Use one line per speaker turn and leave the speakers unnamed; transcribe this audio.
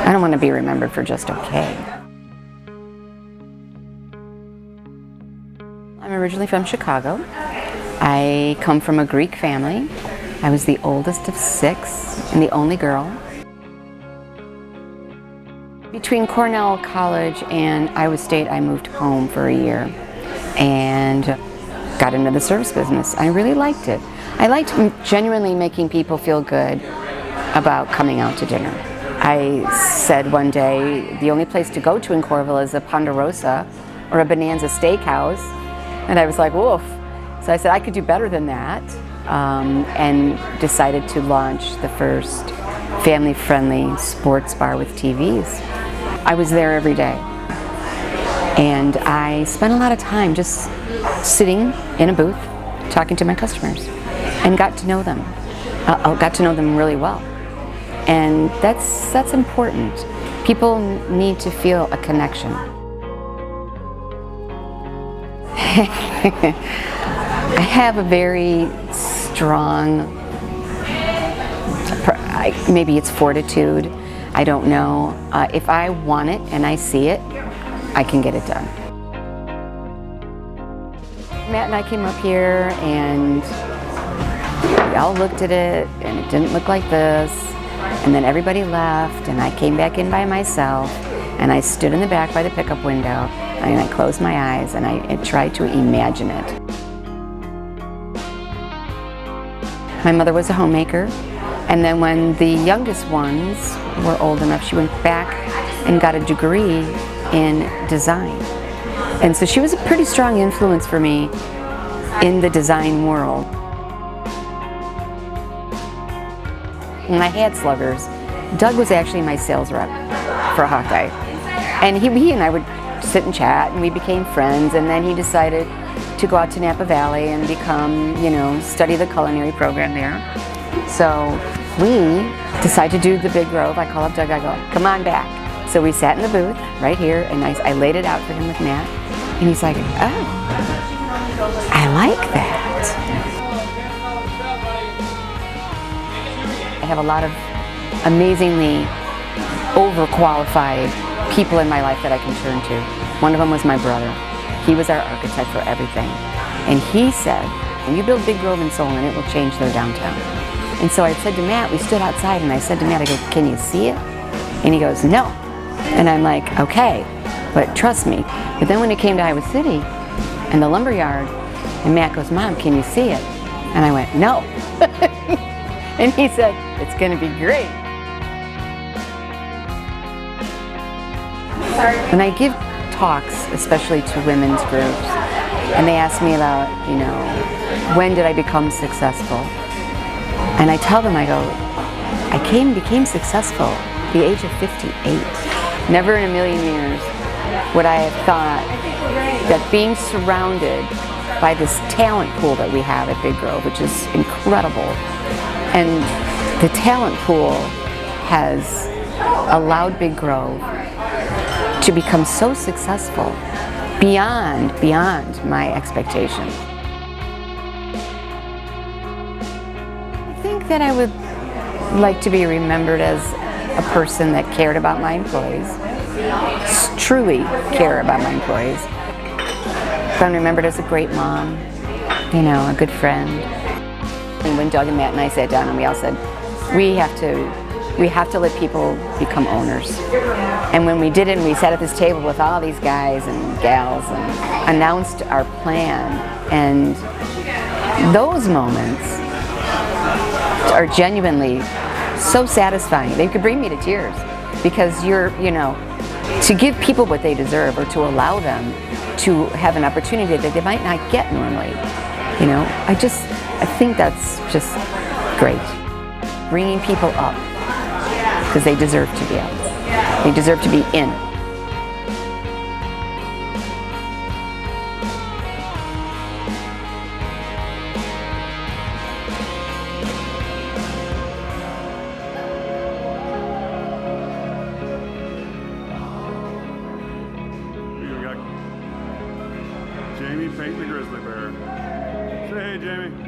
I don't want to be remembered for just okay. I'm originally from Chicago. I come from a Greek family. I was the oldest of 6 and the only girl. Between Cornell College and Iowa State, I moved home for a year and got into the service business. I really liked it. I liked genuinely making people feel good about coming out to dinner. I said one day, the only place to go to in Coralville is a Ponderosa or a Bonanza Steakhouse. And I was like, woof. So I said I could do better than that, and decided to launch the first family-friendly sports bar with TVs. I was there every day. And I spent a lot of time just sitting in a booth, talking to my customers, and got to know them. Got to know them really well. And that's important. People need to feel a connection. I have a very strong, maybe it's fortitude, I don't know. If I want it and I see it, I can get it done. Matt and I came up here and we all looked at it and it didn't look like this. And then everybody left and I came back in by myself and I stood in the back by the pickup window and I closed my eyes and I tried to imagine it. My mother was a homemaker, and then when the youngest ones were old enough, she went back and got a degree in design. And so she was a pretty strong influence for me in the design world. When I had sluggers, Doug was actually my sales rep for Hawkeye. And he and I would sit and chat and we became friends, and then he decided to go out to Napa Valley and become, study the culinary program there. So we decided to do the Big Grove. I call up Doug, I go, come on back. So we sat in the booth right here and I laid it out for him with Matt. And he's like, oh, I like that. I have a lot of amazingly overqualified people in my life that I can turn to. One of them was my brother. He was our architect for everything. And he said, when you build Big Grove in Solon, it will change their downtown. And so I said to Matt, we stood outside and I said to Matt, I go, can you see it? And he goes, no. And I'm like, okay, but trust me. But then when it came to Iowa City and the lumberyard, and Matt goes, Mom, can you see it? And I went, no. And he said, it's gonna be great. When I give talks, especially to women's groups, and they ask me about, when did I become successful? And I tell them, I go, I became successful at the age of 58. Never in a million years would I have thought that being surrounded by this talent pool that we have at Big Grove, which is incredible, and the talent pool has allowed Big Grove to become so successful beyond my expectations. I think that I would like to be remembered as a person that cared about my employees, truly care about my employees. I'm remembered as a great mom, a good friend. And when Doug and Matt and I sat down and we all said, we have to let people become owners. And when we did it and we sat at this table with all these guys and gals and announced our plan, and those moments are genuinely so satisfying. They could bring me to tears because to give people what they deserve or to allow them to have an opportunity that they might not get normally. I think that's just great. Bringing people up because they deserve to be out. They deserve to be in.
Jamie painting the grizzly bear. Say hey, Jamie.